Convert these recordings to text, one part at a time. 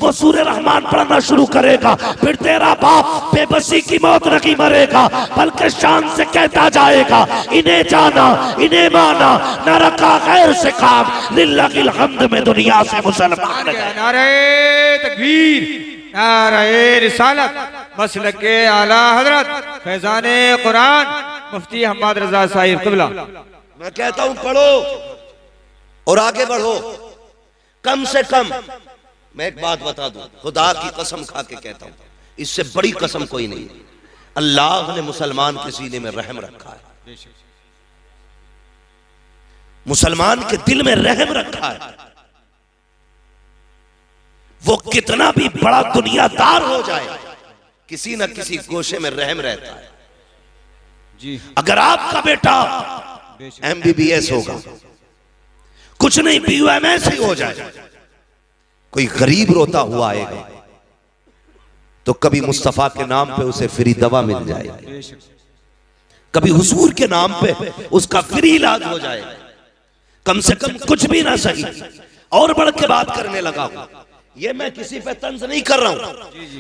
वो सूरह रहमान पढ़ना शुरू करेगा, फिर तेरा बाप बेबसी की मौत नहीं मरेगा, बल्कि शान से कहता जाएगा, इन्हें जाना, इन्हें माना, न रखा गैर से काम, लिल्लाहिल हम्द में दुनिया से मुसलमान गए। नारे तकबीर, नारे रिसालत, मसलके आला हजरत फैजाने कुरान मुफ्ती अहमद रजा साहिब क़िबला। मैं कहता हूं पढ़ो और आगे बढ़ो। कम से कम मैं एक बात बता दूं, खुदा की कसम खा के कहता हूं, इससे बड़ी कसम कोई नहीं, अल्लाह ने मुसलमान के सीने में रहम रखा है, मुसलमान के दिल में रहम रखा है। वो कितना भी बड़ा दुनियादार हो जाए, किसी न किसी गोशे में रहम रहता है जी। अगर आपका बेटा MBBS होगा, कुछ नहीं BUMS ही हो जाए, कोई गरीब रोता हुआ आएगा तो कभी मुस्तफा के नाम पे उसे फ्री दवा मिल जाएगी, कभी हुजूर के नाम पे उसका फ्री इलाज हो जाएगा। कम से कम कुछ भी ना सही, और बढ़ के बात करने लगा हूं, ये मैं किसी पे तंज नहीं कर रहा हूं,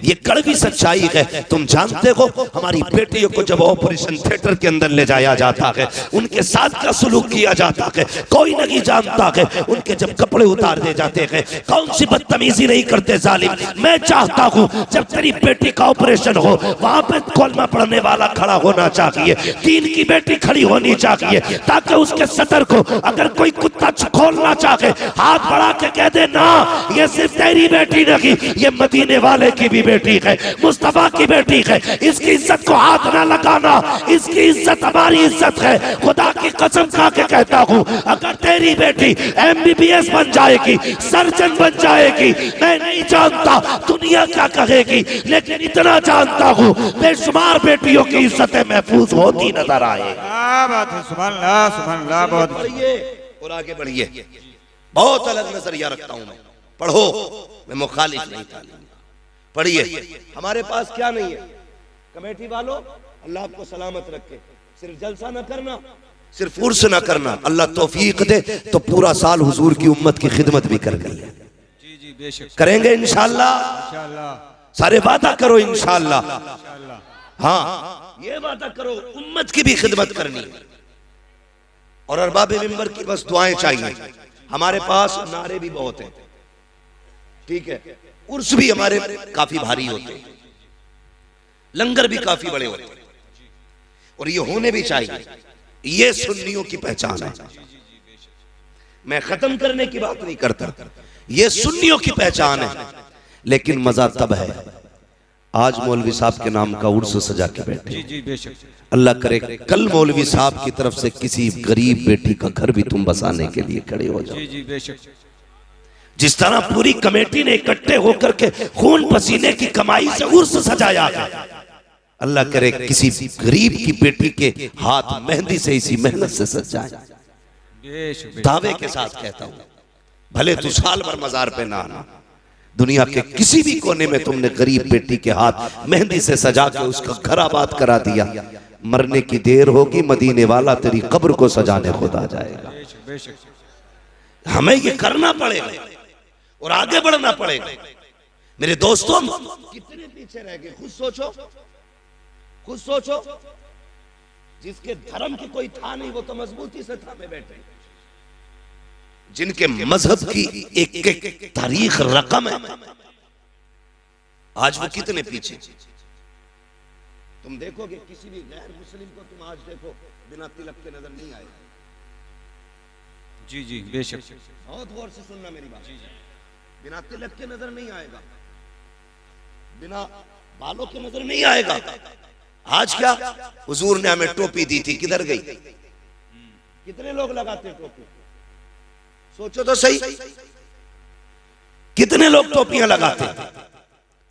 ये कड़वी सच्चाई है। तुम जानते हो हमारी बेटियों को जब ऑपरेशन थिएटर के अंदर ले जाया जाता है, उनके साथ क्या सुलूक किया जाता है कोई नहीं जानता है। उनके जब कपड़े उतार दे जाते हैं, कौन सी बदतमीजी नहीं करते जालिम। मैं चाहता हूं जब तेरी बेटी का ऑपरेशन हो, वहां पे कलमा पढ़ने वाला खड़ा होना चाहिए, दीन की बेटी खड़ी होनी चाहिए, ताकि उसके सतर को अगर कोई कुत्ता खोलना चाहे, हाथ बढ़ा के कह दे ना, ये सिर्फ तेरी बेटी नहीं, ये मदीने वाले की भी बेटी है, मुस्तफा की बेटी है, इसकी इज्जत को हाथ ना लगाना, इसकी इज्जत हमारी इज्जत है। खुदा की कसम खा के कहता हूं, अगर तेरी बेटी MBBS बन जाएगी, सर्जन बन जाएगी, मैं नहीं जानता दुनिया क्या कहेगी, लेकिन इतना जानता हूं बेशुमार बेटियों की इज्जतें महफूज होती नजर आए। सुभान अल्लाह, सुभान अल्लाह। बहुत बढ़िए और आगे बढ़िए। बहुत अलग नजरिया रखता हूं मैं, पढ़ो, मैं मुखालिफ नहीं तालीम, पढ़िए। हमारे पास क्या नहीं है कमेटी वालों, अल्लाह आपको सलामत रखे, सिर्फ जलसा न करना, सिर्फ उर्स न करना, अल्लाह तौफीक दे तो पूरा साल हुजूर की उम्मत की खिदमत भी करनी है। जी जी बेशक करेंगे इंशाअल्लाह, सारे वादा करो इंशाअल्लाह। हाँ, ये वादा करो उम्मत की भी खिदमत करनी है, और अरबाब मिंबर की बस दुआएं चाहिए। हमारे पास नारे भी बहुत हैं, ठीक है, उर्स भी हमारे काफी भारी होते हैं, लंगर भी काफी बड़े होते हैं, और ये होने भी चाहिए। ये सुन्नियों की पहचान है। मैं खत्म करने की बात नहीं करता, ये सुन्नियों की पहचान है। लेकिन मजा तब है, आज मौलवी साहब के नाम का उर्स सजा के बैठे, अल्लाह करे कल मौलवी साहब की तरफ से किसी गरीब बेटी का घर भी तुम बसाने के लिए खड़े हो जाओ। जिस तरह पूरी कमेटी ने इकट्ठे होकर के खून पसीने की कमाई से उर्स सजाया है, अल्लाह करे किसी गरीब की बेटी के हाथ मेहंदी से इसी मेहनत से सज जाए। दावे के साथ कहता हूं, भले तू साल भर मजार पे ना आना, दुनिया के किसी भी कोने में तुमने गरीब बेटी के हाथ मेहंदी से सजा के उसका घर आबाद करा दिया, मरने की देर होगी, मदीने वाला तेरी कब्र को सजाने खुद आ जाएगा। हमें ये करना पड़ेगा और आगे बढ़ना पड़ेगा। मेरे दोस्तों, कितने पीछे रह गए, खुद सोचो, खुद सोचो। जिसके धर्म की कोई था नहीं, वो तो मजबूती से थामे बैठे। जिनके मजहब की एक एक तारीख रकम है, आज वो कितने पीछे। तुम देखोगे किसी भी गैर मुस्लिम को, तुम आज देखो बिना तिलक के नजर नहीं आएगा। जी जी बेशक, बहुत गौर से सुनना मेरी बात। बिना तिलक के नजर नहीं आएगा, बिना बालों के नजर नहीं आएगा। आज क्या हुजूर ने हमें टोपी दी थी, किधर गई? कितने लोग लगाते टोपी? सोचो तो सही, कितने लोग टोपियां लगाते?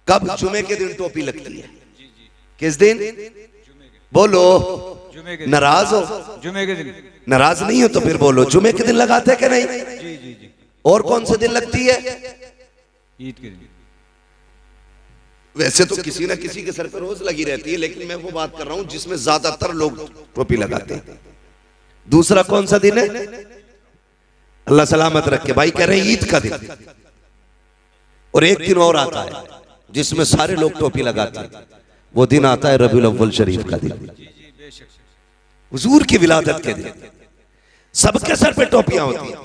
कब? जुमे के दिन टोपी लगती है। किस दिन? बोलो, नाराज हो? जुमे के दिन नाराज नहीं हो तो फिर बोलो, जुमे के दिन लगाते कि नहीं? जी जी जी। और कौन से दिन लगती है? ईद के दिन। वैसे तो किसी ना किसी के सर पर रोज लगी रहती है, लेकिन मैं वो बात कर रहा हूं जिसमें ज्यादातर लोग टोपी लगाते हैं। दूसरा कौन सा दिन है? अल्लाह सलामत रखे, भाई कह रहे हैं ईद का दिन। और एक दिन और आता है जिसमें सारे लोग टोपी लगाते हैं। वो दिन आता है रबीउल अव्वल शरीफ का दिन, हुजूर की विलादत के दिन, सबके सर पे टोपियां होती हैं।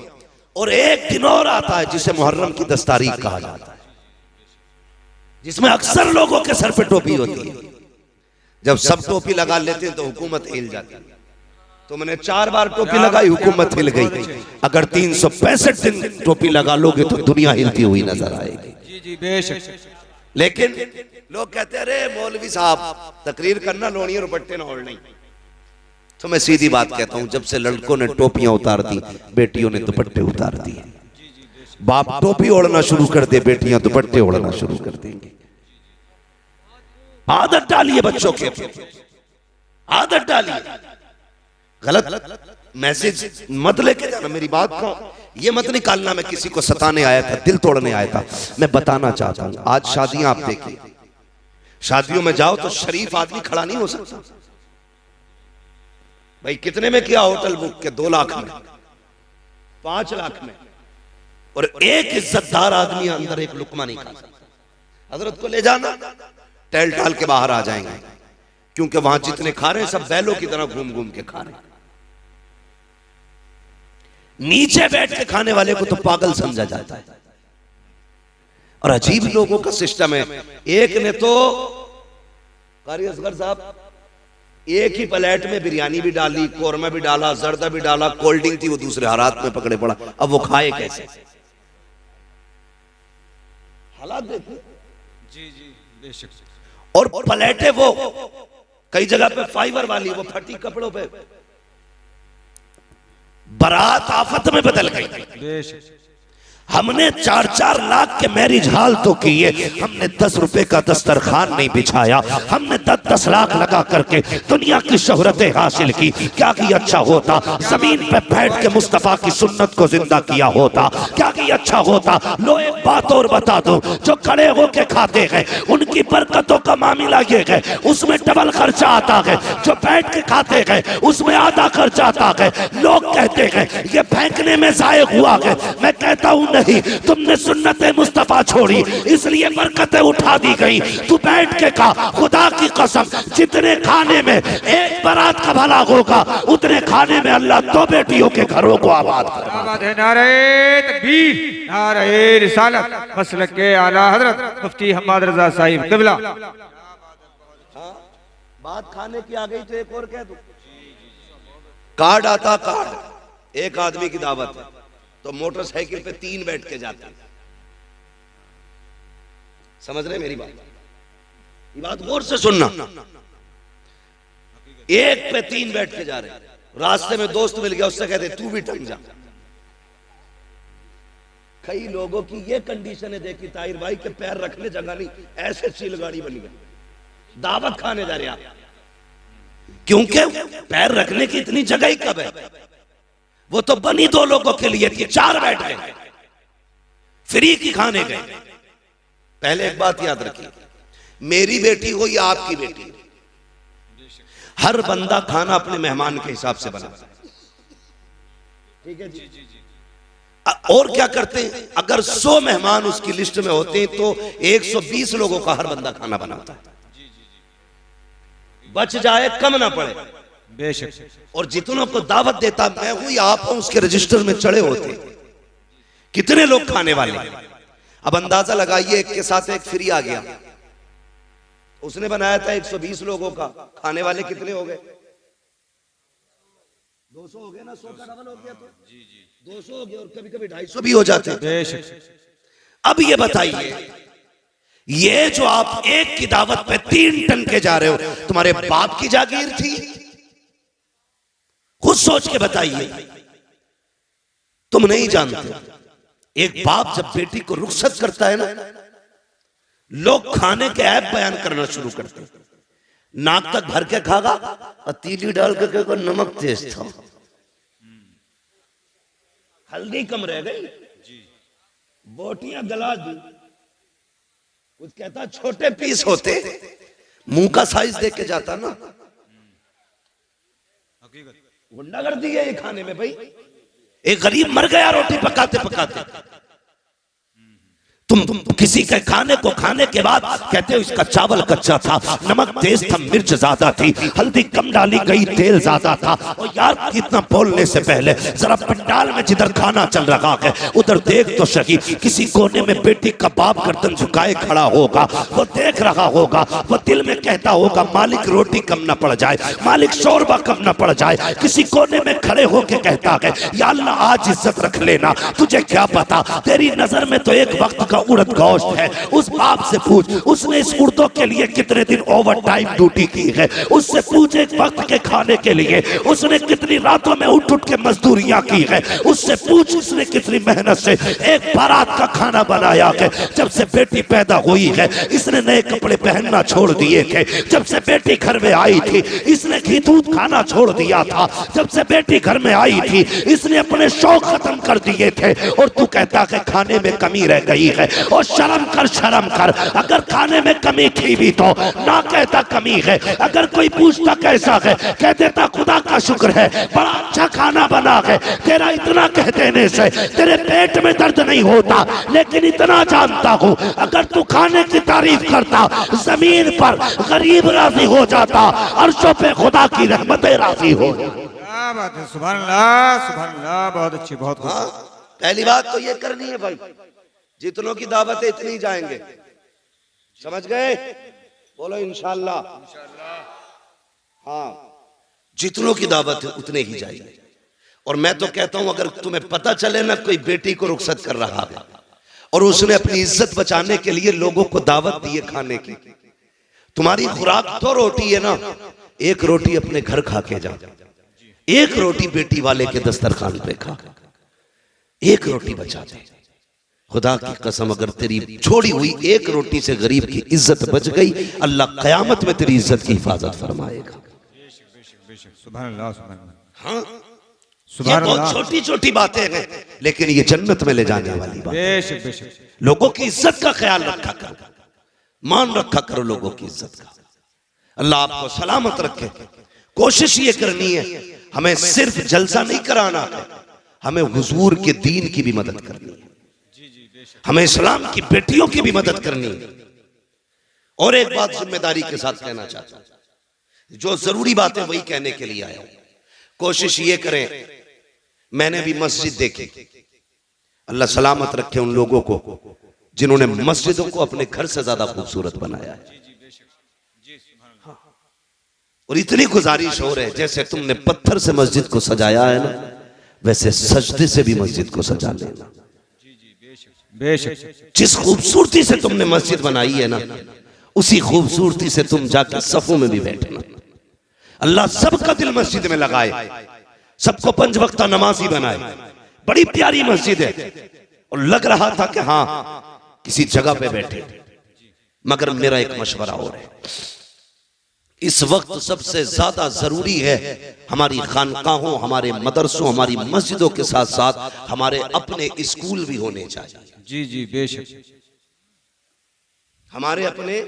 और एक दिन और आता है जिसे मुहर्रम की 10 तारीख कहा जाता है, जिसमें अक्सर लोगों के सर पे टोपी होती है। जब सब टोपी लगा लेते हैं तो हुकूमत हिल जाती है। तो मैंने 4 बार टोपी लगाई, हुकूमत हिल गई। अगर 365 दिन टोपी लगा लोगे तो दुनिया हिलती हुई नजर आएगी। जी जी बेशक। लेकिन लोग कहते हैं अरे मौलवी साहब तकरीर करना, लोनी और दुपट्टे ना ओढ़ नहीं। तो मैं सीधी बात कहता हूं, जब से लड़कों ने टोपियां उतार दी, बेटियों ने दुपट्टे उतार दिए। बाप टोपी ओढ़ना शुरू कर दे, बेटियां दुपट्टे ओढ़ना शुरू कर देंगी। आदत डालिए बच्चों के, आदत डालिए। गलत मैसेज मत लेके जाना। मेरी बात का ये मत निकालना मैं किसी को सताने आया था, दिल तोड़ने आया था। मैं बताना चाहता हूं, आज शादियां आप देखिए, शादियों में जाओ तो शरीफ आदमी खड़ा नहीं हो सकता। भाई कितने में किया होटल बुक के? 2 लाख में, 5 लाख में। और एक इज्जतदार आदमी अंदर एक लुकमा नहीं खा सकता। हजरत को ले जाना, टहल टाल के बाहर आ जाएंगे, क्योंकि वहां जितने खा रहे हैं सब बैलों की तरह घूम घूम के खा रहे हैं। नीचे बैठ के खाने वाले को तो पागल समझा जाता है। और अजीब लोगों का सिस्टम है। एक ने तो कारी असगर साहब एक ही प्लेट में बिरयानी भी डाली, कोरमा भी डाला, जर्दा भी डाला, कोल्ड ड्रिंक थी, वो दूसरे हालात में पकड़े पड़ा। अब वो खाए कैसे? हालात देखो। जी जी बेशक। और प्लेटें वो कई जगह पे फाइबर वाली, वो फटी कपड़ों पे। बारात आफत में बदल गई। बेशक। हमने 4-4 लाख के मैरिज हॉल तो किए, हमने 10 रुपए का दस्तरखान नहीं बिछाया। हमने 10-10 लाख लगा करके दुनिया की शोहरतें हासिल की। क्या कि अच्छा होता जमीन पे बैठ के मुस्तफा की सुन्नत को जिंदा किया होता। क्या कि अच्छा होता। लो एक बात और बता दो, जो खड़े होके खाते हैं उनकी बरकतों का मामला ये है, उसमें डबल खर्चा आता है। जो बैठ के खाते हैं उसमें आधा खर्चा आता है। लोग कहते हैं ये फेंकने में जायक हुआ है। मैं कहता हूं नहीं, तुमने सुन्नत मुस्तफा छोड़ी इसलिए बरकतें उठा दी गई। तू बैठ के खा, खुदा की कसम जितने खाने में एक बारात का भला होगा उतने खाने में अल्लाह 2 बेटियों के घरों को आबाद करेगा। नारे तकबीर, नारे रिसालत, मसलक के आला हजरत मुफ्ती हम्माद रजा साहिब क़िबला। बात खाने की आ गई तो एक और कह दूं, कार्ड आता, कार्ड एक आदमी की दावत है तो मोटरसाइकिल पे 3 बैठ के जाते हैं। समझ रहे मेरी बात? ये बात गौर से सुनना। एक पे 3 बैठ के जा रहे हैं, रास्ते में दोस्त मिल गया, उससे कहते तू भी टंग जा। कई लोगों की ये कंडीशन है देखी ताहिर भाई के पैर रखने जगह नहीं, ऐसे चील गाड़ी बन गई। दावत खाने जा रहे आप, क्योंकि पैर रखने की इतनी जगह ही कब है? वो तो बनी 2 लोगों के लिए थी, 4 बैठ गए, फ्री की खाने गए। पहले एक बात याद रखिए, मेरी बेटी हो या आपकी बेटी, हर बंदा खाना अपने मेहमान के हिसाब से बनाता है। ठीक है जी? और क्या करते हैं, अगर 100 मेहमान उसकी लिस्ट में होते हैं तो 120 लोगों का हर बंदा खाना बनाता है, बच जाए कम ना पड़े। बेशक। और जितनों को दावत देता मैं हूं या आप हूं, उसके रजिस्टर में चढ़े होते कितने लोग खाने वाले। अब अंदाजा लगाइए, एक के साथ एक फ्री आ गया, उसने बनाया था 120 लोगों का, खाने वाले कितने हो गए? 200 हो गए ना, 100 का डबल हो गया तो 200 हो गया, और कभी कभी 250 भी हो जाते हैं। बेशक। अब ये बताइए, ये जो आप एक की दावत पे 3 टन के जा रहे हो, तुम्हारे बाप की जागीर थी? खुद सोच के बताइए, तुम नहीं जानते। एक बाप जब बेटी को रुखसत करता है ना, लोग खाने के ऐप बयान करना शुरू करते हैं। नाक तक भर के खागा और तीली डाल के नमक तेज था, हल्दी कम रह गई, बोटियां गला दी। कुछ कहता छोटे पीस होते, मुंह का साइज देख के जाता ना। गुंडागर्दी है ये खाने में भाई। एक गरीब मर गया रोटी पकाते पकाते, तुम किसी के खाने को खाने के बाद कहते हो इसका चावल कच्चा था, नमक तेज था, मिर्च ज्यादा थी, हल्दी कम डाली गई, तेल ज्यादा था। और यार कितना बोलने से पहले जरा पंडाल में जिधर खाना चल रहा है उधर देख तो सही। किसी कोने में बेटी का बाप गर्दन झुकाए खड़ा होगा, वो देख रहा होगा, वो दिल में कहता होगा मालिक रोटी कम न पड़ जाए, मालिक शोरबा कम न पड़ जाए। किसी कोने में खड़े होके कहता है या अल्लाह आज इज्जत रख लेना, तुझे क्या पता तेरी नजर में तो एक वक्त का उड़द गोश्त है। उस बाप से पूछ उसने इस उर्दों के लिए कितने दिन ओवर टाइम ड्यूटी की है, उससे पूछ एक वक्त के खाने के लिए उसने कितनी रातों में उठ उठ के मजदूरियां की है, उससे पूछ उसने कितनी मेहनत से एक बारात का खाना बनाया है। जब से बेटी पैदा हुई है इसने नए कपड़े पहनना छोड़ दिए थे, जब से बेटी घर में आई थी इसने घी दूध खाना छोड़ दिया था, जब से बेटी घर में आई थी इसने अपने शौक खत्म कर दिए थे। और तू कहता है खाने में कमी रह गई है। और शर्म कर, शर्म कर, अगर खाने में कमी थी भी तो ना कहता कमी है। अगर कोई पूछता कैसा है कह देता खुदा का शुक्र है बड़ा अच्छा खाना बना है। तेरा इतना कह देने से तेरे पेट में दर्द नहीं होता, लेकिन इतना जानता हूं अगर तू खाने की तारीफ करता जमीन पर गरीब राजी हो जाता, अर्शों पे खुदा की रहमतें राजी हो। क्या बात है, सुभान अल्लाह, सुभान अल्लाह, बहुत अच्छी, बहुत खूब। हाँ, पहली बात तो ये करनी है भाई, जितनों की दावत है इतनी जाएंगे, समझ गए? बोलो इंशाल्लाह। हाँ, जितनों की दावत है उतने ही जाएंगे। और मैं तो कहता हूं अगर तुम्हें पता चले ना कोई बेटी को रुखसत कर रहा है और उसने अपनी इज्जत बचाने के लिए लोगों को दावत दी है खाने की, तुम्हारी खुराक तो रोटी है ना, एक रोटी अपने घर खा के जा, एक रोटी बेटी वाले के दस्तरखान पे खा, एक रोटी बचा दे। खुदा की कसम अगर तेरी छोड़ी हुई एक रोटी से गरीब की इज्जत बच गई, अल्लाह कयामत में तेरी इज्जत की हिफाजत फरमाएगा। सुभान अल्लाह, सुभान अल्लाह। हाँ, सुभान ये बहुत अल्लाह। छोटी छोटी बातें हैं लेकिन ये जन्नत में ले जाने वाली बात। बेशक बेशक। लोगों की इज्जत का ख्याल रखा करो, मान रखा करो लोगों की इज्जत का। अल्लाह आपको सलामत रखे। कोशिश ये करनी है हमें सिर्फ जलसा नहीं कराना है, हमें हुजूर के दीन की भी मदद करनी है, हमें इस्लाम की बेटियों की भी मदद करनी है। और एक बात जिम्मेदारी के साथ कहना चाहता हूं, जो जरूरी बात है वही कहने के लिए आया हूं। कोशिश ये करें, मैंने भी मस्जिद देखी, अल्लाह सलामत रखे उन लोगों को जिन्होंने मस्जिदों को अपने घर से ज्यादा खूबसूरत बनाया है। और इतनी गुजारिश हो रही है जैसे तुमने पत्थर से मस्जिद को सजाया है ना, वैसे सजदे से भी मस्जिद को सजा लेना। बेशक। जिस खूबसूरती से तुमने मस्जिद बनाई है ना, उसी खूबसूरती से तुम जाकर सफों में भी बैठना। अल्लाह सबका दिल मस्जिद में लगाए, सबको 5 वक्त नमाजी बनाए। बड़ी प्यारी मस्जिद है और लग रहा था कि हाँ किसी जगह पे बैठे। मगर मेरा एक मशवरा और है, इस वक्त सबसे ज्यादा जरूरी है हमारी खानकाहों, हमारे मदरसों, हमारी मस्जिदों के साथ साथ हमारे अपने स्कूल भी होने चाहिए। जी जी बेशक। हमारे अपने,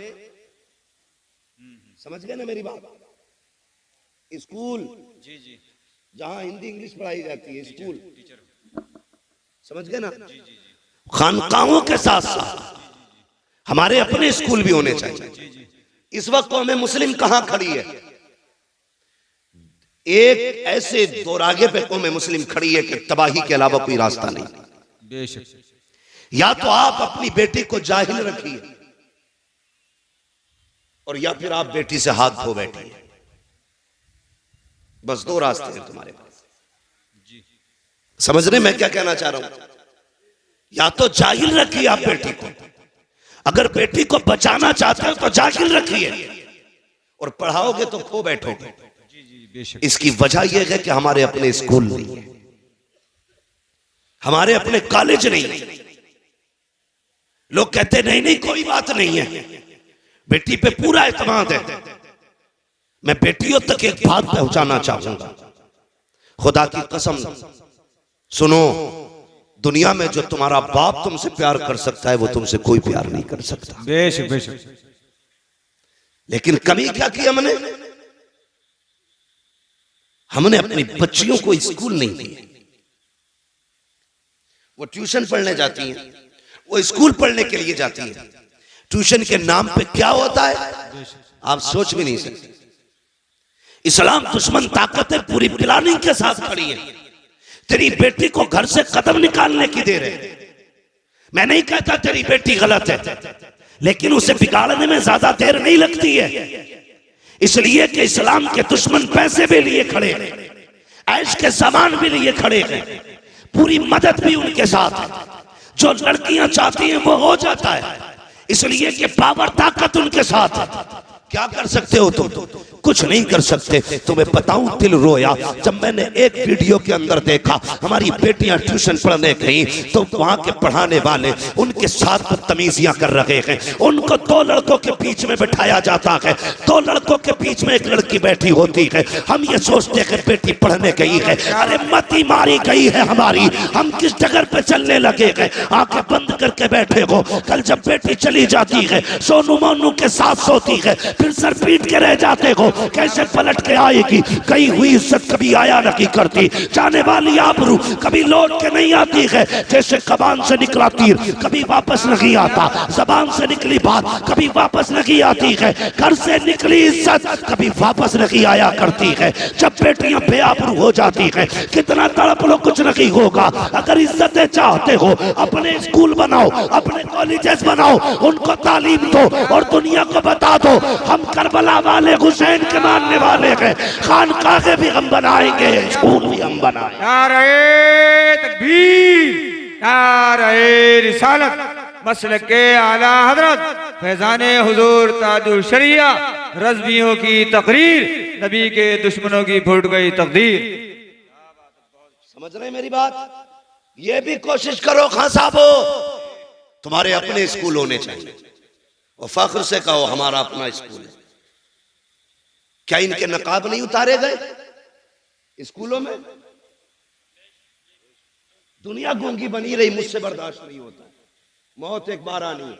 समझ गए ना मेरी बात? स्कूल, जी जी, जहां हिंदी इंग्लिश पढ़ाई जाती है, स्कूल, समझ गए ना? खानकाहों के साथ साथ हमारे अपने स्कूल भी होने चाहिए। इस वक्त कौम मुस्लिम कहां खड़ी है? एक ऐसे दोरागे पे कौम मुस्लिम खड़ी है कि तबाही के अलावा कोई रास्ता नहीं। बेशक। या तो आप अपनी बेटी को जाहिल रखिए और या फिर आप बेटी से हाथ धो बैठिए। बस 2 रास्ते हैं तुम्हारे पास। समझ रहे मैं क्या कहना चाह रहा हूं? या तो जाहिल रखिए आप बेटी को, अगर बेटी को बचाना चाहते हो तो जाहिल रखिए, और पढ़ाओगे तो खो बैठोगे। इसकी वजह यह है कि हमारे अपने स्कूल नहीं है, हमारे अपने कॉलेज नहीं है। लोग कहते नहीं नहीं कोई बात नहीं है, बेटी पे पूरा एतमाद है। मैं बेटियों तक एक बात पहुंचाना चाहूंगा, खुदा की कसम सुनो, दुनिया में जो तुम्हारा बाप तुमसे प्यार कर सकता है वो तुमसे कोई प्यार नहीं कर सकता। बेशक बेशक। लेकिन कमी क्या की हमने? हमने अपनी बच्चियों को स्कूल नहीं दिए। वो ट्यूशन पढ़ने जाती हैं, वो स्कूल पढ़ने के लिए जाती है। ट्यूशन के नाम पे क्या होता है आप सोच भी नहीं सकते। इस्लाम दुश्मन ताकतें पूरी प्लानिंग के साथ खड़ी है। तेरी बेटी को घर से कदम निकालने की दे रहे। मैं नहीं कहता तेरी बेटी गलत है, लेकिन उसे बिगाड़ने में ज्यादा देर नहीं लगती है, इसलिए कि इस्लाम के दुश्मन पैसे भी लिए खड़े हैं, ऐश के सामान भी लिए खड़े हैं, पूरी मदद भी उनके साथ है। जो लड़कियां चाहती हैं वो हो जाता है, इसलिए कि पावर ताकत उनके साथ है। क्या कर सकते हो तुम? कुछ नहीं कर सकते। तुम्हें बताऊं दिल रोया जब मैंने एक वीडियो के अंदर देखा हमारी बेटियां ट्यूशन पढ़ने गई तो वहां के पढ़ाने वाले उनके साथ बदतमीजियां कर रहे हैं। उनको दो लड़कों के बीच में बिठाया जाता है, दो लड़कों के बीच में एक लड़की बैठी होती है। हम ये सोचते हैं बेटी पढ़ने गई है, अरे मती मारी गई है हमारी, हम किस जगह पे चलने लगे हैं? आंखें बंद करके बैठे हो। कल जब बेटी चली जाती है सोनू मोनू के साथ सोती है, फिर सर पीट के रह जाते हो। कैसे पलट के आएगी? गई हुई इज्जत कभी आया नहीं करती, जाने वाली आबरू कभी लौट के नहीं आती है। जैसे कबान से निकला तीर कभी वापस नहीं आता, जबान से निकली बात कभी वापस नहीं आती है, घर से निकली इज्जत कभी वापस नहीं आया करती है। जब बेटियां बेआबरू हो जाती है कितना तड़प लो, कुछ नहीं होगा। अगर इज्जतें चाहते हो अपने स्कूल बनाओ, अपने कॉलेजेस बनाओ, उनको तालीम दो और दुनिया को बता दो हम करबला वाले हुसैन के मानने वाले हैं। खानकाहे भी हम बनाएंगे, स्कूल भी हम बनाएंगे। नारे तकबीर, नारे रिसालत, मसलके आला हजरत फैजाने हुजूर ताजुल शरिया, रज़वियों की तकरीर, नबी के दुश्मनों की फूट गई तकदीर। समझ रहे मेरी बात? ये भी कोशिश करो खान साहबो, तुम्हारे अपने स्कूल होने चाहिए और फख्र से कहो हमारा अपना स्कूल है। क्या इनके नकाब नहीं उतारे गए स्कूलों में? दुनिया गूंगी बनी रही, मुझसे बर्दाश्त नहीं होता। मौत एक बार आनी है,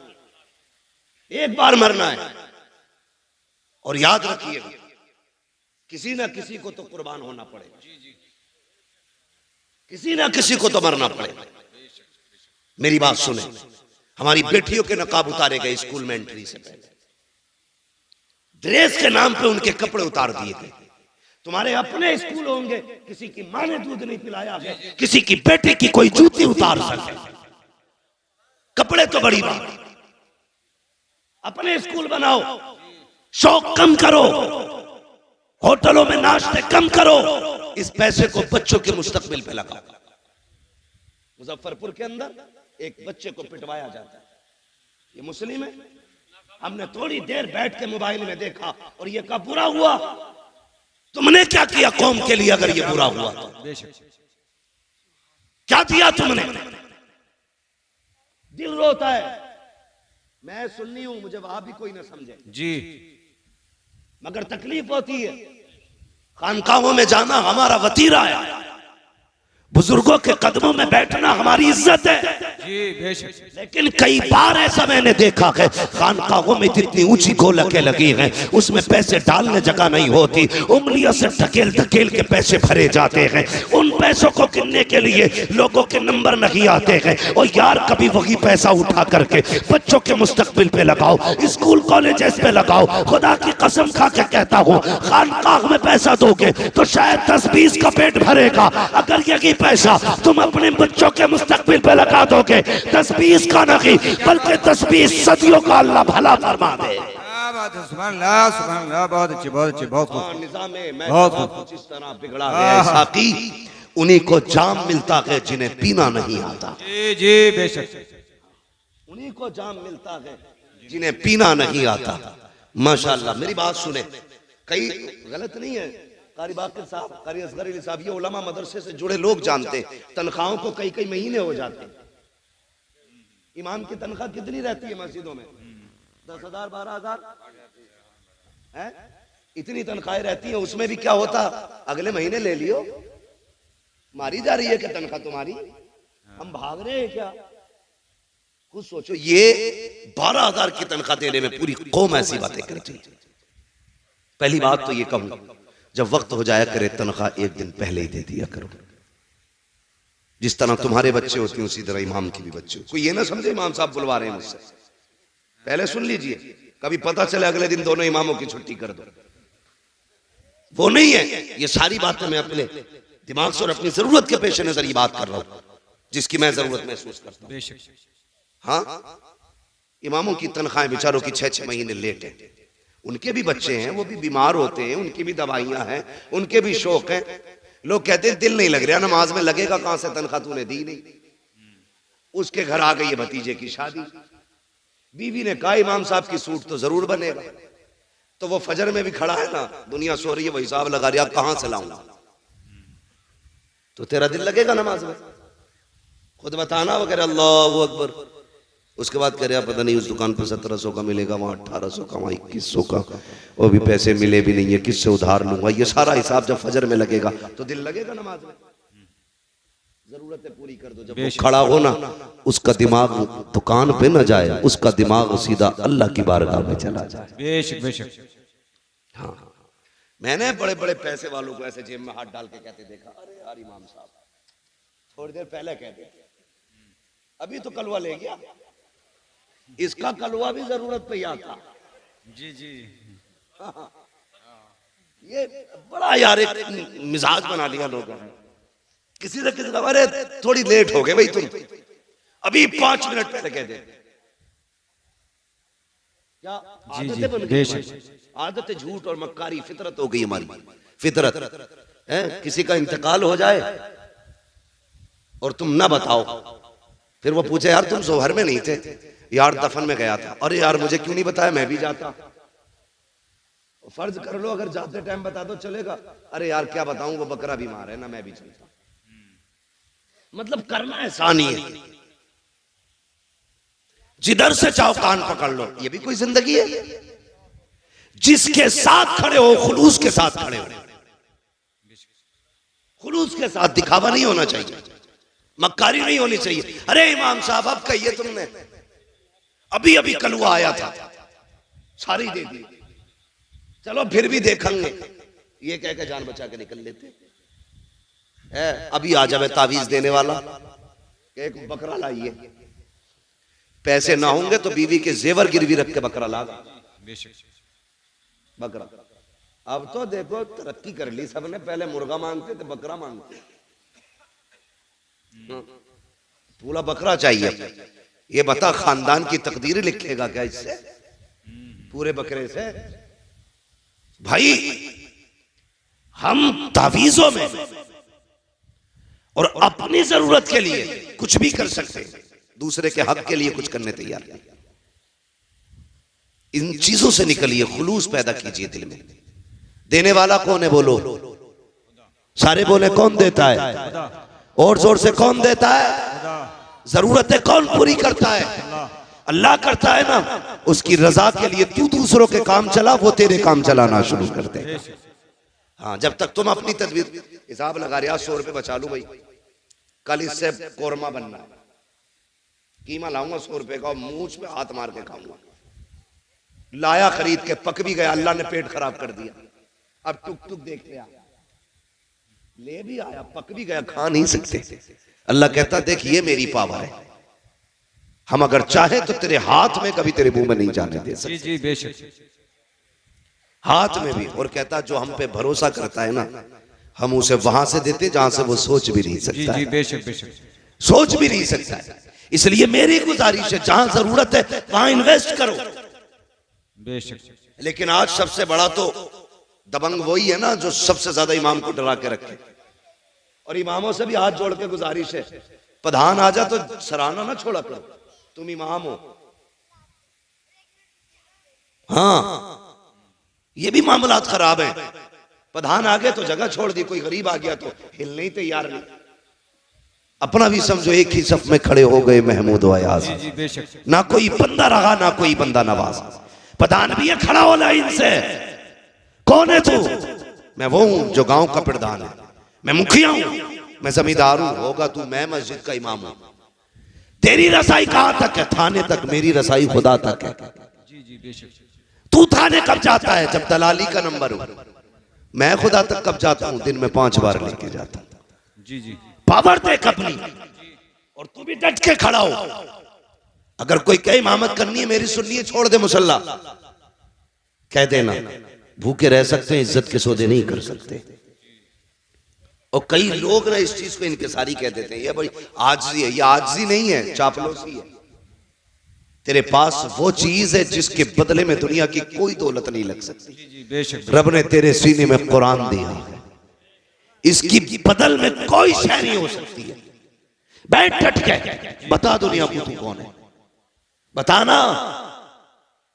एक बार मरना है। और याद रखिएगा किसी ना किसी को तो कुर्बान होना पड़ेगा, किसी ना किसी को तो मरना पड़ेगा। मेरी बात सुने, हमारी बेटियों के नकाब उतारे गए स्कूल में एंट्री से पहले, ड्रेस के नाम पे उनके कपड़े उतार दिए गए। तुम्हारे अपने स्कूल होंगे, किसी की मां ने दूध नहीं पिलाया है, किसी की बेटे की कोई जूती उतार सके, कपड़े तो बड़ी बात। अपने स्कूल बनाओ, शौक कम करो, होटलों में नाश्ते कम करो, इस पैसे को बच्चों के मुस्तकबिल पे लगाओ। मुजफ्फरपुर के अंदर एक बच्चे को पिटवाया जाता है, ये मुस्लिम है। हमने थोड़ी देर बैठ के मोबाइल में देखा और ये कब बुरा हुआ। तुमने क्या किया कौम के लिए? अगर ये बुरा हुआ तो क्या दिया तुमने? दिल रोता है। मैं सुन्नी हूं, मुझे वहां भी कोई ना समझे जी, मगर तकलीफ होती है। खानकाहों में जाना हमारा वतीरा है, बुजुर्गों के कदमों में बैठना हमारी इज्जत है जी, बेशक। लेकिन कई बार ऐसा मैंने देखा है खानकाहों में जितनी ऊंची गोलकें लगी हैं उसमें पैसे डालने जगह नहीं होती, उंगलियों से ढकेल ढकेल के पैसे भरे जाते हैं। उन पैसों को गिनने के लिए लोगों के नंबर नहीं आते हैं। और यार कभी वही पैसा उठा करके बच्चों के मुस्तकबिल पे लगाओ, स्कूल कॉलेजेस पे लगाओ। खुदा की कसम खा के कहता हूँ खानकाह में पैसा दोगे तो शायद 10-20 का पेट भरेगा। अगर यही पैसा तुम अपने बच्चों के मुस्तकबिल पे लगा दोगे 10-20 का नहीं बल्कि 10-20 सदियों का अल्लाह भला फरमा दे। सुभान अल्लाह, सुभान अल्लाह, बहुत अच्छी, बहुत अच्छी, बहुत खूब। निजाम में बहुत इस तरह बिगड़ा है साकी, उन्हीं को जाम मिलता है जिन्हें पीना नहीं आता। जी जी, बेशक। उन्हीं को जाम मिलता है जिन्हें पीना नहीं आता। माशाअल्लाह। मेरी बात सुने, कई गलत नहीं है, कारी बाकर साहब, कारी असगर अली साहब, ये उलमा मदरसे से जुड़े लोग जानते हैं तनख्वाहों को कई महीने हो जाते हैं। इमाम की तनख्वाह कितनी रहती है मस्जिदों में? 10,000 12,000 है, इतनी तनख्वाहें रहती है। उसमें भी क्या होता, अगले महीने ले लियो, मारी जा रही है कि तनख्वाह तुम्हारी, हम भाग रहे हैं क्या? कुछ सोचो। ये 12,000 की तनख्वाह देने में पूरी कौम ऐसी बातें करती है। पहली बात तो ये कहूं, जब वक्त हो जाया करे तनख्वाह एक दिन पहले ही दे दिया करो। जिस तरह तुम्हारे बच्चे होते हैं उसी तरह इमाम की भी बच्चे। कोई ये ना समझे इमाम साहब बुलवा रहे हैं मुझसे, पहले सुन लीजिए, कभी पता चले अगले दिन दोनों इमामों की छुट्टी कर दो। वो नहीं है, ये सारी बातें मैं अपने दिमाग से और अपनी जरूरत के पेश नजर ये बात कर रहा हूं, जिसकी मैं जरूरत महसूस करता हूं। हाँ, इमामों की तनख्वाहें बेचारों की 6-6 महीने लेट है, उनके भी बच्चे हैं, वो भी बीमार होते हैं, उनकी भी दवाइयां हैं, उनके भी शौक हैं। लोग कहते हैं दिल नहीं लग रहा नमाज में, लगेगा कहां से, तनख्वाह तूने दी नहीं। उसके घर आ गई है भतीजे की शादी, बीवी ने कहा इमाम साहब की सूट तो जरूर बनेगा, तो वो फजर में भी खड़ा है ना, दुनिया सो रही है, वो हिसाब लगा रही है कहां से लाऊंगा, तो तेरा दिल लगेगा नमाज में? खुद बताना। वो कह रहे अल्लाह अकबर, उसके बाद कह रहे पता नहीं उस दुकान पर 1700 का मिलेगा, वहां 1800 का, वहां 2100 का, वो भी पैसे मिले भी नहीं है, किससे उधार लूंगा, ये सारा हिसाब जब फजर में लगेगा तो दिल लगेगा नमाज में? जरूरतें पूरी कर दो। जब वो खड़ा हो ना, उसका दिमाग दुकान पे ना जाए, उसका दिमाग सीधा अल्लाह की बारगाह में चला जाए। बेशक बेशक। हाँ, मैंने बड़े बड़े पैसे वालों को ऐसे जेब में हाथ डाल के कहते देखा, अरे यार इमाम साहब थोड़ी देर पहले कहते, अभी तो कलवा ले गया, इसका कलवा भी जरूरत पे आता। जी जी। ये बड़ा यार एक मिजाज बना लिया लोगों ने, किसी न किसी, अरे थोड़ी लेट हो गए भाई तुम, अभी 5 मिनट पहले कह दे। क्या आदतें बन गई, आदत झूठ और मक्कारी फितरत हो गई हमारी, फितरत है। किसी का इंतकाल हो जाए और तुम ना बताओ, फिर वो पूछे यार तुम जोहर में नहीं थे, यार दफन में गया था, अरे यार मुझे क्यों नहीं बताया, मैं भी जाता। फर्ज कर लो अगर जाते टाइम बता दो चलेगा, अरे यार क्या बताऊं वो बकरा बीमार है ना, मैं भी चलता। मतलब करना आसान ही है, जिधर से चाहो कान पकड़ लो, ये भी कोई जिंदगी है? जिसके साथ खड़े हो खुलूस के साथ खड़े हो, खुलूस के साथ, दिखावा नहीं होना चाहिए, मक्कारी नहीं होनी चाहिए। अरे इमाम साहब अब कहिए तुमने, अभी अभी कलवा आया था, सारी दे दी, चलो फिर भी देखेंगे, ये कह के जान बचा के निकल लेते है। अभी आ जावे तावीज देने वाला, एक बकरा लाइए, पैसे ना होंगे तो बीवी के जेवर गिरवी रख के बकरा ला, बकरा। अब तो देखो तरक्की कर ली सबने, पहले मुर्गा मांगते थे, बकरा मांगते, पूरा बकरा चाहिए। ये बता खानदान की तकदीर लिखेगा क्या इससे, पूरे बकरे से? भाई हम तावीजों में और अपनी जरूरत के लिए कुछ भी कर सकते, दूसरे के हक के लिए कुछ करने तैयार नहीं। इन चीजों से निकलिए, खुलूस पैदा कीजिए दिल में। देने वाला कौन है बोलो, सारे बोले कौन देता है, और जोर से कौन देता है? जरूरतें कौन पूरी करता है? अल्लाह करता है ना। उसकी रजा के लिए तू दूसरों के काम चला, वो तेरे काम चलाना शुरू कर दे। हाँ, जब तक तुम अपनी तदबीर, हिसाब लगा रहे 100 रुपए बचा लूं भाई, कल इससे कोरमा बनना है, कीमा लाऊंगा 100 रुपए का, मूंछ पे हाथ मार के खाऊंगा। लाया खरीद के, पक भी गया, अल्लाह ने पेट खराब कर दिया, अब टुक टुक देख लिया, ले भी आया, पक भी गया, खा नहीं सकते। अल्लाह कहता देख ये मेरी पावर है, हम अगर चाहे तो तेरे हाथ में कभी तेरे मुंह में नहीं जाने दे सकते। जी बेशक, हाथ में भी। और कहता जो हम पे भरोसा करता है ना, हम उसे वहां से देते जहां से वो सोच भी नहीं सकता। जी बेशक बेशक, सोच भी नहीं सकता है। इसलिए मेरी गुजारिश है जहां जरूरत है वहां इन्वेस्ट करो। बेशक। लेकिन आज सबसे बड़ा तो दबंग वही है ना जो सबसे ज्यादा इमाम को डरा के रखे। और इमामों से भी हाथ जोड़ के गुजारिश है, प्रधान आ जा तो सराहना ना छोड़ा करो, तुम इमाम हो। हाँ, ये भी मामलात खराब है। प्रधान आ गए तो जगह छोड़ दी, कोई गरीब आ गया तो हिलने ही तैयार नहीं। अपना भी समझो एक ही सफ में खड़े हो गए महमूद व अयाज। जी बेशक। ना कोई बंदा रहा ना कोई बंदा नवाज। प्रधान भी है खड़ा हो लाइन से, कौन है तू? मैं वो हूं जो गांव का प्रधान है, मैं मुखिया हूं, मैं जमींदार हूं। होगा तू, मैं मस्जिद का इमाम हूं। तेरी रसाई कहां तक है? थाने तक। मेरी रसाई खुदा तक है। जी जी बेशक। तू थाने कब जाता है? जब दलाली का नंबर हो। मैं खुदा तक कब जाता हूं? दिन में 5 बार लेके जाता हूं। जी जी। पावर देख अपनी, और तू भी डट के खड़ा हो। अगर कोई कहे इमामत करनी है मेरी सुननी है, छोड़ दे मुसल्ला, कह देना। भूखे रह सकते हैं, इज्जत के सौदे नहीं कर सकते। और कई लोग ना इस चीज को इनकिसारी कह देते हैं, ये भाई आजिज़ी है। ये आजिज़ी नहीं है, चापलूसी है। तेरे पास वो चीज है जिसके बदले में दुनिया की कोई दौलत नहीं लग सकती। रब ने तेरे सीने में कुरान दिया है, इसकी बदल में कोई शय नहीं हो सकती है। बैठ डट के बता दुनिया को तू कौन है, बताना।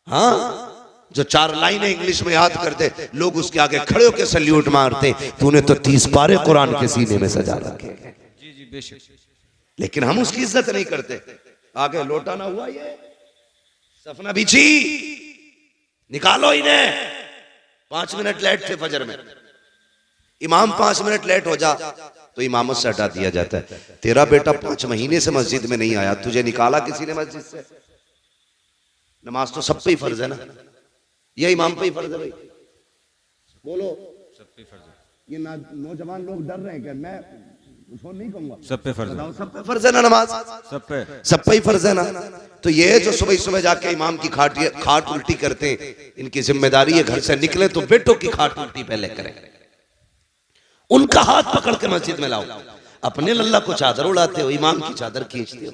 हाँ, जो 4 लाइनें इंग्लिश में याद करते लोग उसके आगे खड़े होकर सल्यूट मारते। तूने तो 30 पारे कुरान के सीने में सजा रखे। लेकिन हम उसकी इज्जत नहीं करते। आगे लौटाना हुआ, ये सफना बिछी, निकालो इन्हें। 5 मिनट लेट थे फजर में, इमाम 5 मिनट लेट हो जा तो इमामत से हटा दिया जाता है। तेरा बेटा 5 महीने से मस्जिद में नहीं आया, तुझे निकाला किसी ने मस्जिद से? नमाज तो सब पे ही फर्ज है ना, ये इमाम पे ही फर्ज है भाई? बोलो, सब पे फर्ज है। ये नौजवान लोग डर रहे हैं कि मैं उसको नहीं कहूंगा, सब पे फर्ज है। सब पे फर्ज है ना नमाज, सब पे ही फर्ज है ना। तो ये जो सुबह सुबह जाके इमाम की खाट उल्टी करते हैं, इनकी जिम्मेदारी है घर से निकले तो बेटों की खाट उल्टी पहले करें, उनका हाथ पकड़ के मस्जिद में लाओ। अपने लल्ला को चादर उड़ाते हो, इमाम की चादर खींचते हो,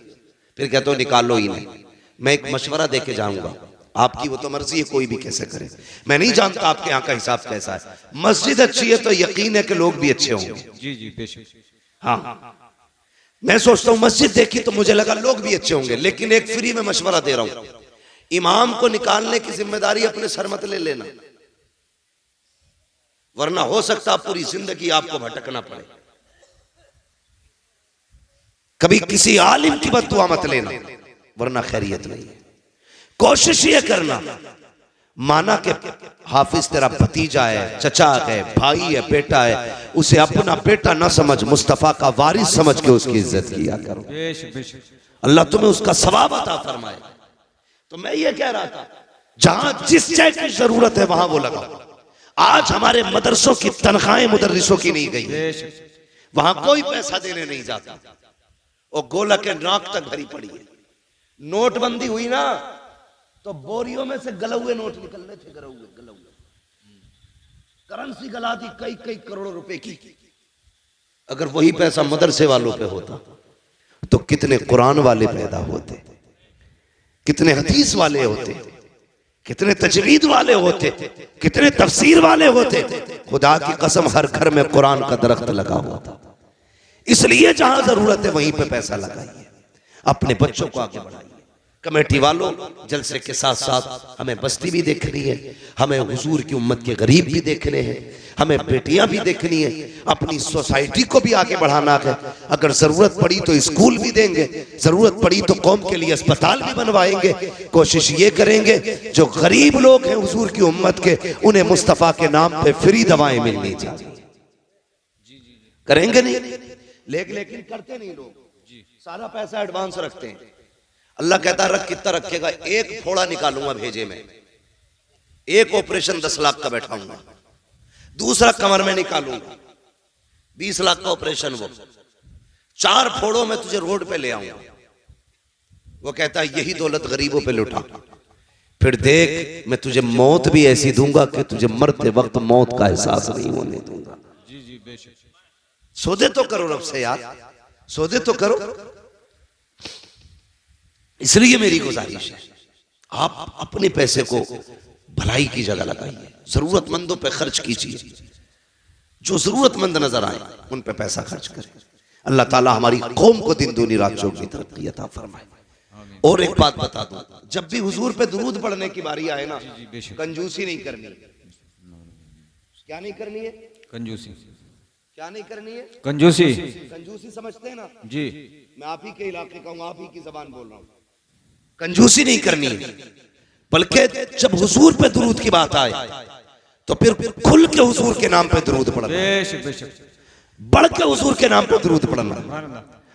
फिर कहते हो निकालो ही नहीं। मैं एक मशवरा दे के जाऊंगा, आपकी वो तो मर्जी है, कोई भी कैसे करे। मैं नहीं जानता आपके यहाँ का हिसाब कैसा है। मस्जिद अच्छी है तो यकीन है कि लोग भी अच्छे होंगे। जी जी बेशक। हाँ, मैं सोचता हूँ मस्जिद देखी तो मुझे लगा लोग भी अच्छे होंगे। लेकिन एक फ्री में मशवरा दे रहा हूं, इमाम को निकालने की जिम्मेदारी अपने सर मत ले लेना, वरना हो सकता पूरी जिंदगी आपको भटकना पड़े। कभी किसी आलिम की बद्दुआ मत लेना, वरना खैरियत नहीं है। कोशिश ये करना, माना कि हाफिज तेरा भतीजा है, चचा है, भाई है, बेटा है, उसे अपना बेटा ना समझ, मुस्तफा का वारिस समझ के उसकी इज्जत किया करो। अल्लाह तुम्हें उसका सवाब अता फरमाए। तो मैं ये कह रहा था, जहां जिस चीज की जरूरत है वहां वो लगाओ। आज हमारे मदरसों की तनख्वाहें मुदर्रिसों की नहीं गई, वहां कोई पैसा देने नहीं जाता, और गोला के नाक तक भरी पड़ी है। नोटबंदी हुई ना तो बोरियों में से गले हुए नोट निकल रहे थे, गले हुए करेंसी गला दी कई कई करोड़ों रुपए की। अगर वही पैसा मदरसे वालों पे होता तो कितने कुरान वाले पैदा होते, कितने हदीस वाले होते, कितने तजवीद वाले होते, कितने तफसीर वाले होते। खुदा की कसम हर घर में कुरान का दरख्त लगा हुआ था। इसलिए जहां जरूरत है वहीं पे पैसा लगाइए, अपने बच्चों को आगे बढ़ाइए। कमेटी वालों, जलसे के साथ साथ हमें बस्ती भी देखनी है, हमें हुजूर की उम्मत के गरीब भी देखने हैं, हमें बेटियां भी देखनी है, अपनी सोसाइटी को भी आगे बढ़ाना है। अगर जरूरत पड़ी तो स्कूल भी देंगे, जरूरत पड़ी तो कौम के लिए अस्पताल भी बनवाएंगे। कोशिश ये करेंगे जो गरीब लोग हैं हुजूर की उम्मत के, उन्हें मुस्तफा के नाम पे फ्री दवाएं मिलनी चाहिए। करेंगे नहीं, लेकिन करते नहीं लोग, सारा पैसा एडवांस रखते हैं। अल्लाह कहता रख, कितना रखेगा? एक फोड़ा निकालूंगा भेजे में, एक ऑपरेशन 10 लाख का बैठाऊंगा, दूसरा कमर में निकालूंगा 20 लाख का ऑपरेशन, वो 4 फोड़ों में तुझे रोड पे ले आऊंगा। वो कहता है यही दौलत गरीबों पे लुटा, फिर देख मैं तुझे मौत भी ऐसी दूंगा कि तुझे मरते वक्त मौत का एहसास नहीं होने दूंगा। जी जी बेशक। सौदे तो करो रब से यार, सौदे तो करो। इसलिए मेरी गुजारिश है, आप अपने पैसे को भलाई की जगह लगाइए, जरूरतमंदों पे खर्च कीजिए, जो जरूरतमंद नजर आए उन पे पैसा खर्च करें। अल्लाह ताला हमारी कौम को दिन दूनी रात चौगुनी तरक्की अता फरमाए। और एक बात बता दूं, जब भी हुजूर पे दुरूद पढ़ने की बारी आए ना, कंजूसी नहीं करनी। क्या नहीं करनी है? कंजूसी। क्या नहीं करनी है? कंजूसी। कंजूसी समझते हैं ना जी? मैं आप ही के इलाके का हूं, आप ही की जबान बोल रहा हूं। कंजूसी नहीं करनी है, बल्कि जब हुजूर पे दुरूद की बात आए तो फिर खुल के हुजूर के नाम पे दुरूद पढ़ना, बढ़ के हुजूर के नाम पे दुरूद पढ़ना।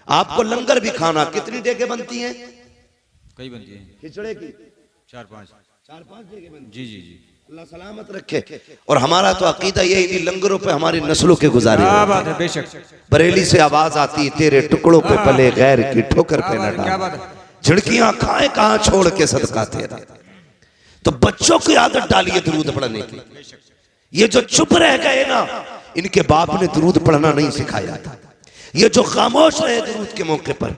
आपको लंगर भी खाना, कितनी डेगे बनती हैं? कई बनती हैं। खिचड़े की 4-5 डेगे बनती। जी जी जी। अल्लाह सलामत रखे। और हमारा तो अकीदा ये इन्हीं लंगरों पे हमारी नस्लों के गुजारे। क्या बात है, बेशक। बरेली से आवाज आती, तेरे टुकड़ों पे पले गैर की ठोकर पे न क्या डाल, बात है। झिड़कियां खाए कहां छोड़ के सदका तेरा। तो बच्चों की आदत डालिए दुरूद पढ़ने की। ये जो चुप रह गए ना, इनके बाप ने दुरूद पढ़ना नहीं सिखाया था। ये जो खामोश रहे दुरूद के मौके पर,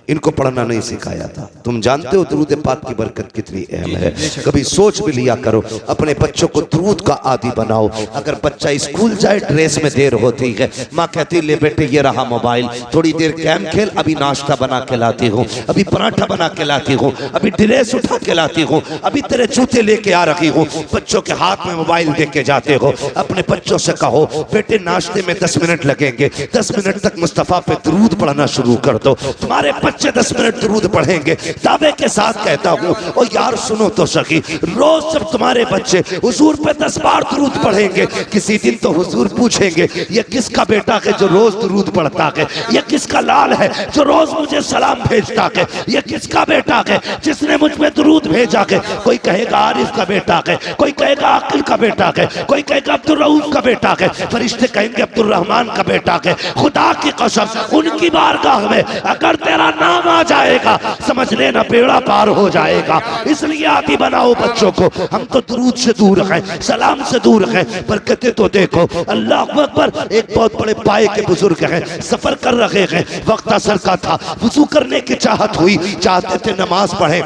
इनको पढ़ना नहीं सिखाया था। तुम जानते हो दुरूद पाक की बरकत कितनी अहम है। कभी सोच भी लिया करो, अपने बच्चों को दुरूद का आदी बनाओ। अगर बच्चा स्कूल जाए, ड्रेस में देर होती है, माँ कहती ले बेटे ये रहा मोबाइल, थोड़ी देर गेम खेल, अभी नाश्ता बना के लाती हूँ, अभी पराठा बना के लाती हूँ, अभी ड्रेस उठा के लाती हूँ, अभी तेरे जूते लेके आ रही हूँ। बच्चों के हाथ में मोबाइल दे के जाते हो। अपने बच्चों से कहो बेटे नाश्ते में 10 मिनट लगेंगे, 10 मिनट तक मुस्तफा पे दुरूद पढ़ना शुरू कर दो। तुम्हारे बच्चे 10 मिनट दुरूद पढ़ेंगे। दावे के साथ कहता हूँ, और यार सुनो तो सही, रोज जब तुम्हारे बच्चे हुजूर पे 10 बार दुरूद पढ़ेंगे, किसी दिन तो हुजूर पूछेंगे ये किसका बेटा है जो रोज दुरूद पढ़ता है, ये किसका लाल है जो रोज मुझे सलाम भेजता है, ये किसका बेटा है जिसने मुझ पे दुरूद भेजा है। कोई कहेगा आरिफ का बेटा है, कोई कहेगा आकिल का बेटा है, कोई कहेगा अब्दुल रऊफ का बेटा है, फरिश्ते कहेंगे अब्दुल रहमान का बेटा है। खुदा की कसम उनकी बारगाह में अगर तेरा नाम आ जाएगा, समझ लेना बेड़ा पार हो जाएगा। इसलिए आदी बनाओ बच्चों को। हम तो दुरूद से दूर हैं, सलाम से दूर हैं, बरकतें तो देखो। अल्लाह अकबर। एक बहुत बड़े पाए के बुजुर्ग हैं, सफर कर रहे हैं, वक्त असर का था, वुजू करने की चाहत हुई, चाहते थे नमाज पढ़े,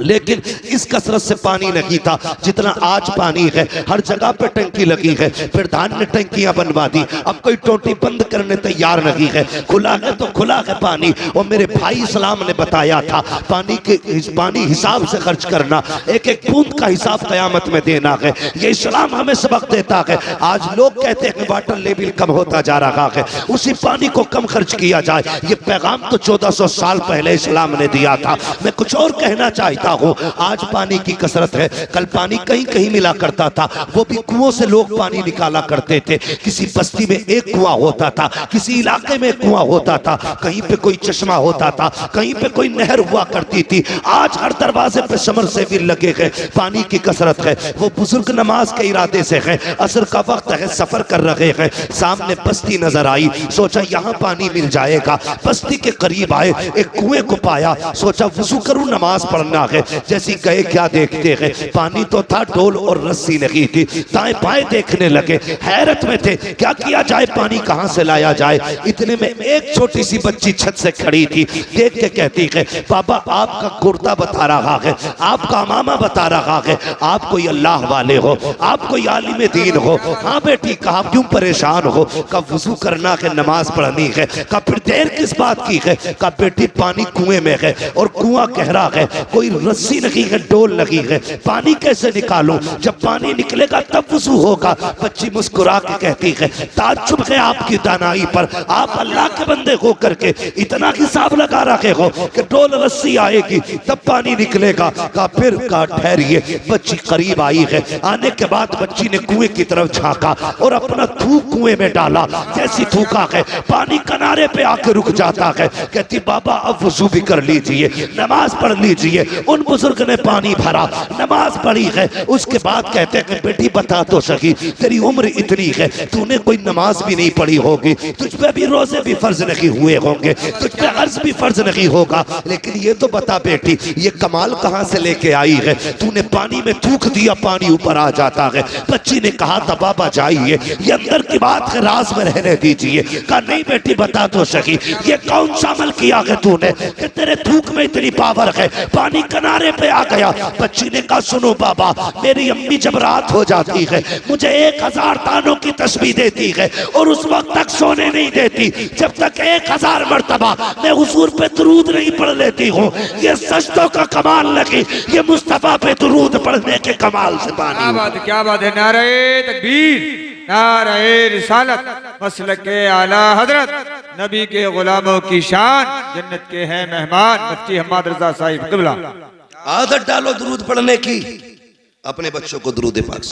लेकिन इस कसरत से पानी नहीं था जितना आज पानी है। हर जगह पे टंकी लगी है, प्रधान ने टंकियां बनवा दी, अब कोई टोटी बंद करने तैयार नहीं है। खुला है तो खुला है पानी। और मेरे भाई इस्लाम ने बताया था पानी हिसाब से खर्च करना, एक एक बूंद का हिसाब कयामत में देना है। ये इस्लाम हमें सबक देता है। आज लोग कहते हैं वाटर लेवल कम होता जा रहा है, उसी पानी को कम खर्च किया जाए। ये पैगाम तो 1400 साल पहले इस्लाम ने दिया था। मैं कुछ और कहना चाहता हूं, आज पानी की कसरत है, कल पानी कहीं कहीं मिला करता था, वो भी कुओं से लोग पानी निकाला करते थे। किसी बस्ती में एक कुआं होता था, किसी इलाके में कुआं होता था, कहीं पे कोई चश्मा होता था, कहीं पे कोई नहर हुआ करती थी। आज हर दरवाजे पे समर से भी लगे हैं। पानी की कसरत है। वो बुजुर्ग नमाज के इरादे से है, असर का वक्त है, सफर कर रहे हैं, सामने बस्ती नजर आई, सोचा यहाँ पानी मिल जाएगा। बस्ती के करीब आए, एक कुएं को पाया, सोचा वुजू करूं नमाज पढ़ना है। जैसी गए क्या देखते हैं, पानी तो था, डोल और रस्सी नहीं थी। दाएं बाएं देखने लगे, हैरत में थे, क्या किया जाए, पानी कहां से लाया जाए। इतने में एक छोटी सी बच्ची छत से खड़ी थी, देख के कहती है बाबा आपका कुर्ता बता रहा है, आपका मामा बता रहा है, आप कोई अल्लाह वाले हो, आप कोई आलिम दीन हो। हाँ बेटी, कहा क्यों परेशान हो, कब वुजू करना है, नमाज पढ़नी है, कब फिर देर किस बात की है। कहा बेटी पानी कुएं में है और कुआं गहरा है, कोई रस्सी नहीं है, डोल लगी है, पानी कैसे निकालूं, जब पानी निकलेगा तब वुजू होगा। बच्ची मुस्कुरा के कहती है ताज्जुब है आपकी दानाई पर, आप अल्लाह के बंदे हो करके इतना हिसाब लगा रखे हो कि डोल रस्सी आएगी तब पानी निकलेगा। का फिर का ठहरिए। बच्ची करीब आई है, आने के बाद बच्ची ने कुएं की तरफ झांका और अपना थूक कुएं में डाला। जैसी थूका है पानी किनारे पे आके रुक जाता है। कहती बाबा अब वुजू भी कर लीजिए, नमाज पढ़ लीजिए। उन बुजुर्ग ने पानी भरा, नमाज पढ़ी है। उसके बाद कहते हैं बेटी बता तो सही, तेरी उम्र इतनी है, तूने कोई नमाज भी नहीं पढ़ी होगी, तुझ पे भी रोजे भी फर्ज नहीं हुए होंगे, तुझ पे अर्ज भी फर्ज नहीं होगा, लेकिन ये तो बता बेटी ये कमाल कहां से लेके आई है, तूने पानी में थूक दिया पानी ऊपर आ जाता है। बच्ची ने कहा था बाबा जाइए, ये अंदर की बात है, राज में रहने दीजिए। कहा नहीं बेटी बता तो सही, ये कौन सा अमल किया है तूने कि तेरे थूक में इतनी पावर है, पानी किनारे पे आ गया। बच्ची ने कहा सुनो बाबा, मेरी अम्मी जब रात हो जाती है मुझे 1000 तानों की तस्बीह देती है और उस वक्त तक सोने नहीं देती जब तक 1000 मर्तबा मैं हुजूर पे दुरूद नहीं पढ़ लेती हूँ। ये सजदों का कमाल लगी, ये मुस्तफा पे दुरूद पढ़ने के कमाल से पानी। क्या बात है, नारे तकबीर, नारे रिसालत, मसलके आला हजरत, नबी के गुलामों की शान, जन्नत के हैं मेहमान, मुफ्ती हम्माद रजा साहिब किबला। आदत डालो दुरूद पढ़ने की, अपने बच्चों को दुरूद पाक